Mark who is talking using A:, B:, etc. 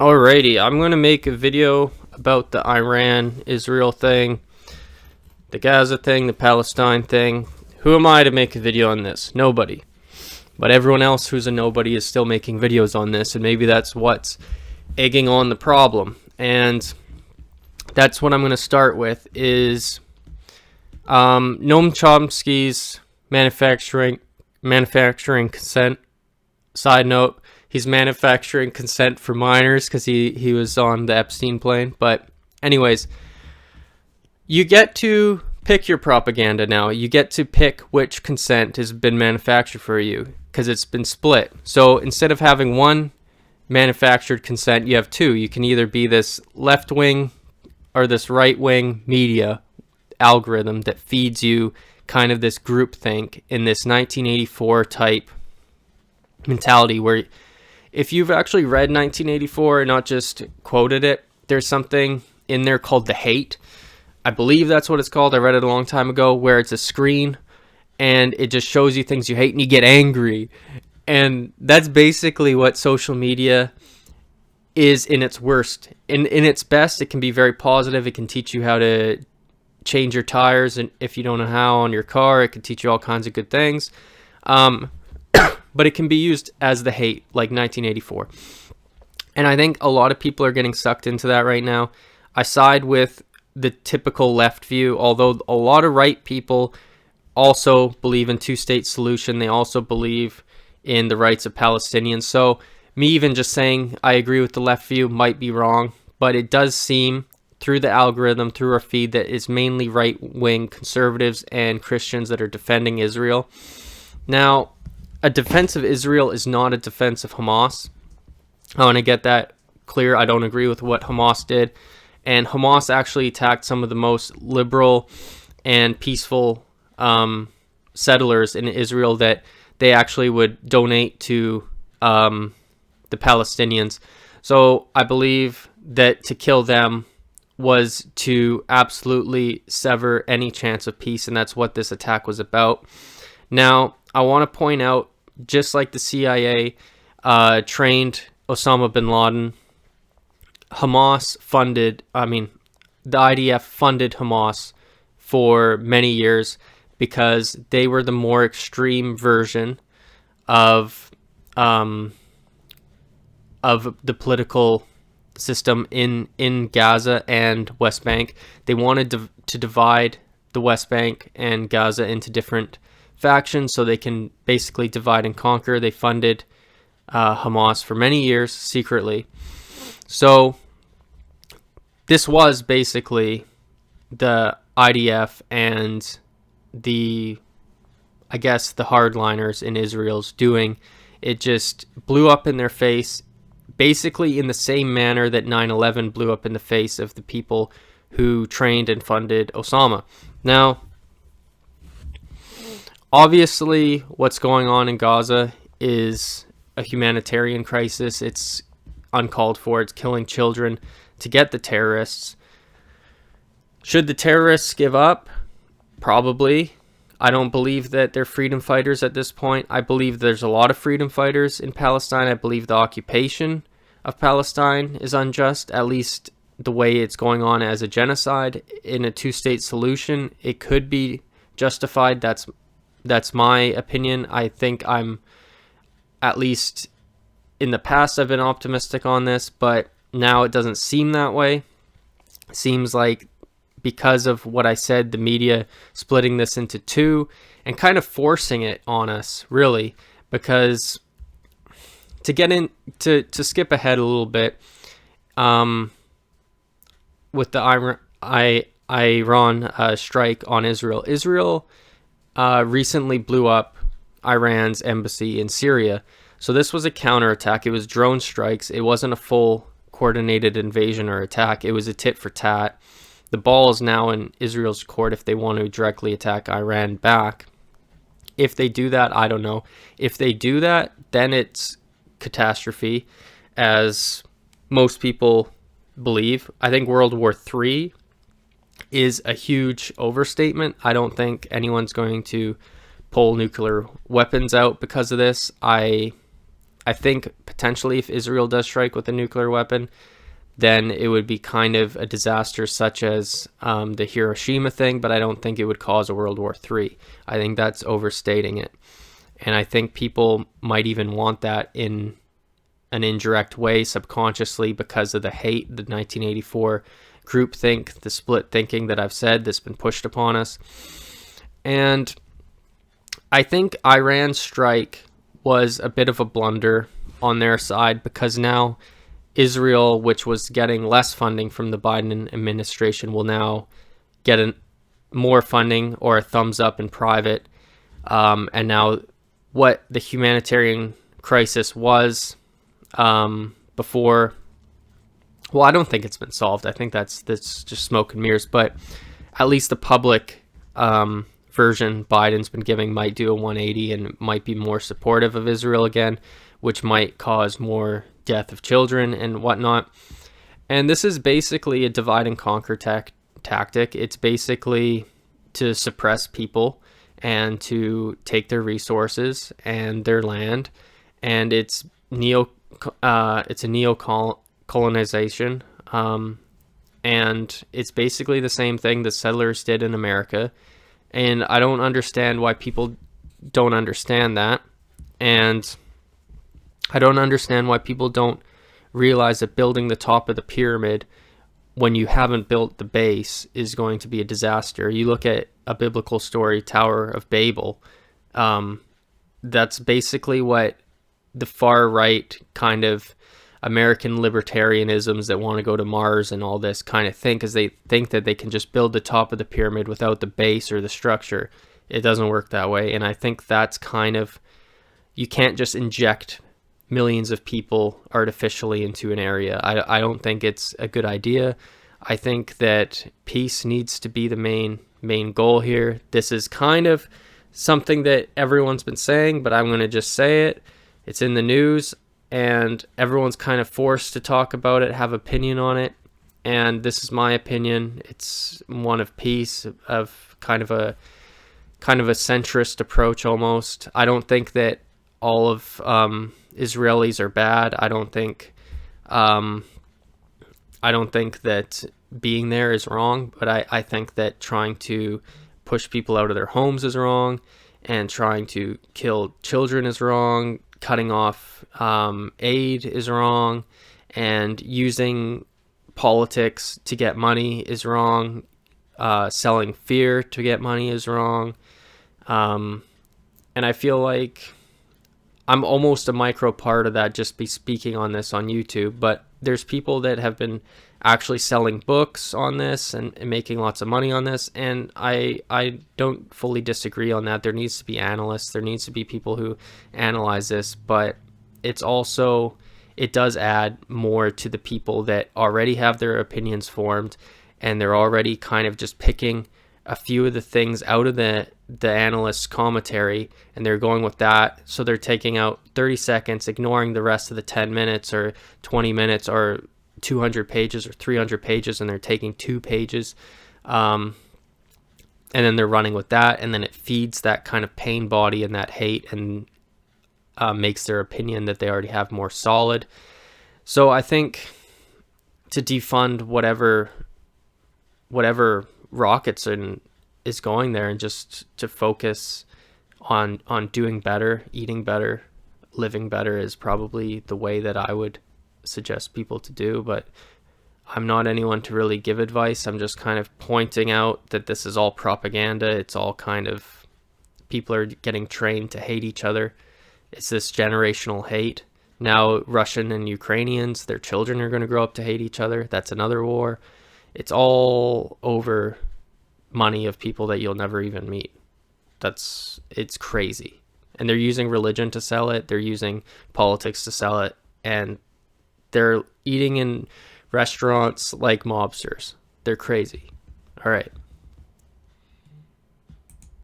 A: Alrighty, I'm going to make a video about the Iran-Israel thing, the Gaza thing, the Palestine thing. Who am I to make a video on this? Nobody. But everyone else who's a nobody is still making videos on this, and maybe that's what's egging on the problem. And that's what I'm going to start with is Noam Chomsky's manufacturing consent. Side note, he's manufacturing consent for minors because he was on the Epstein plane. But anyways, you get to pick your propaganda now. You get to pick which consent has been manufactured for you because it's been split. So instead of having one manufactured consent, you have two. You can either be this left-wing or this right-wing media algorithm that feeds you kind of this groupthink in this 1984 type mentality where if you've actually read 1984 and not just quoted it, there's something in there called the hate. I believe that's what it's called. I read it a long time ago, where it's a screen and it just shows you things you hate and you get angry. And that's basically what social media is in its worst. In its best, it can be very positive. It can teach you how to change your tires, and if you don't know how, on your car. It can teach you all kinds of good things. But it can be used as the hate, like 1984. And I think a lot of people are getting sucked into that right now. I side with the typical left view, although a lot of right people also believe in two-state solution. They also believe in the rights of Palestinians. So me even just saying I agree with the left view might be wrong, but it does seem through the algorithm, through our feed, that is mainly right-wing conservatives and Christians that are defending Israel. Now, a defense of Israel is not a defense of Hamas. I want to get that clear. I don't agree with what Hamas did. And Hamas actually attacked some of the most liberal and peaceful settlers in Israel that they actually would donate to the Palestinians. So I believe that to kill them was to absolutely sever any chance of peace, and that's what this attack was about. Now, I want to point out, just like the CIA trained Osama bin Laden, the IDF funded Hamas for many years because they were the more extreme version of the political system in Gaza and West Bank. They wanted to divide the West Bank and Gaza into different factions so they can basically divide and conquer. They funded Hamas for many years secretly. So this was basically the IDF and the hardliners in Israel's doing. It just blew up in their face, basically in the same manner that 9/11 blew up in the face of the people who trained and funded Osama. Now, obviously, what's going on in Gaza is a humanitarian crisis. It's uncalled for. It's killing children to get the terrorists. Should the terrorists give up? Probably. I don't believe that they're freedom fighters at this point. I believe there's a lot of freedom fighters in Palestine. I believe the occupation of Palestine is unjust, at least the way it's going on as a genocide. In a two-state solution, it could be justified. That's my opinion. I think at least in the past, I've been optimistic on this, but now it doesn't seem that way. It seems like because of what I said, the media splitting this into two and kind of forcing it on us, really, because to skip ahead a little bit, with the Iran strike on Israel. Israel recently blew up Iran's embassy in Syria. So this was a counterattack. It was drone strikes. It wasn't a full coordinated invasion or attack. It was a tit for tat. The ball is now in Israel's court if they want to directly attack Iran back. If they do that, I don't know. If they do that, then it's catastrophe, as most people believe. I think World War III is a huge overstatement. I don't think anyone's going to pull nuclear weapons out because of this. I I think potentially if Israel does strike with a nuclear weapon, then it would be kind of a disaster such as the Hiroshima thing, but I don't think it would cause a World War III. I think that's overstating it. And I think people might even want that in an indirect way, subconsciously, because of the hate, the 1984 groupthink, the split thinking that I've said that's been pushed upon us. And I think Iran's strike was a bit of a blunder on their side, because now Israel, which was getting less funding from the Biden administration, will now get more funding or a thumbs up in private. And now what the humanitarian crisis was before, well, I don't think it's been solved. I think that's just smoke and mirrors, but at least the public version Biden's been giving might do a 180 and might be more supportive of Israel again, which might cause more death of children and whatnot. And this is basically a divide and conquer tactic. It's basically to suppress people and to take their resources and their land, and it's a neo-colonization, and it's basically the same thing the settlers did in America. And I don't understand why people don't understand that. And I don't understand why people don't realize that building the top of the pyramid when you haven't built the base is going to be a disaster. You look at a biblical story, Tower of Babel. That's basically what the far right kind of American libertarianisms that want to go to Mars and all this kind of think, because they think that they can just build the top of the pyramid without the base or the structure. It doesn't work that way. And I think that's kind of, you can't just inject millions of people artificially into an area. I don't think it's a good idea. I think that peace needs to be the main goal here. This is kind of something that everyone's been saying, but I'm going to just say it. It's in the news, and everyone's kind of forced to talk about it, have opinion on it. And this is my opinion. It's one of peace, of kind of a centrist approach almost. I don't think that all of Israelis are bad. I don't think that being there is wrong, but I think that trying to push people out of their homes is wrong, and trying to kill children is wrong. Cutting off aid is wrong, and using politics to get money is wrong. Selling fear to get money is wrong. And I feel like I'm almost a micro part of that, just be speaking on this on YouTube, but there's people that have been actually selling books on this and making lots of money on this, and I don't fully disagree on that. There needs to be analysts, there needs to be people who analyze this, but it does add more to the people that already have their opinions formed, and they're already kind of just picking a few of the things out of the analyst's commentary, and they're going with that. So they're taking out 30 seconds, ignoring the rest of the 10 minutes or 20 minutes or 200 pages or 300 pages, and they're taking 2 pages. And then they're running with that, and then it feeds that kind of pain body and that hate, and makes their opinion that they already have more solid. So I think to defund whatever rockets is going there, and just to focus on doing better, eating better, living better is probably the way that I would suggest people to do. But I'm not anyone to really give advice. I'm just kind of pointing out that this is all propaganda. It's all kind of, people are getting trained to hate each other. It's this generational hate. Now Russian and Ukrainians, their children are going to grow up to hate each other. That's another war. It's all over money of people that you'll never even meet. It's crazy. And they're using religion to sell it. They're using politics to sell it. And they're eating in restaurants like mobsters. They're crazy. All right.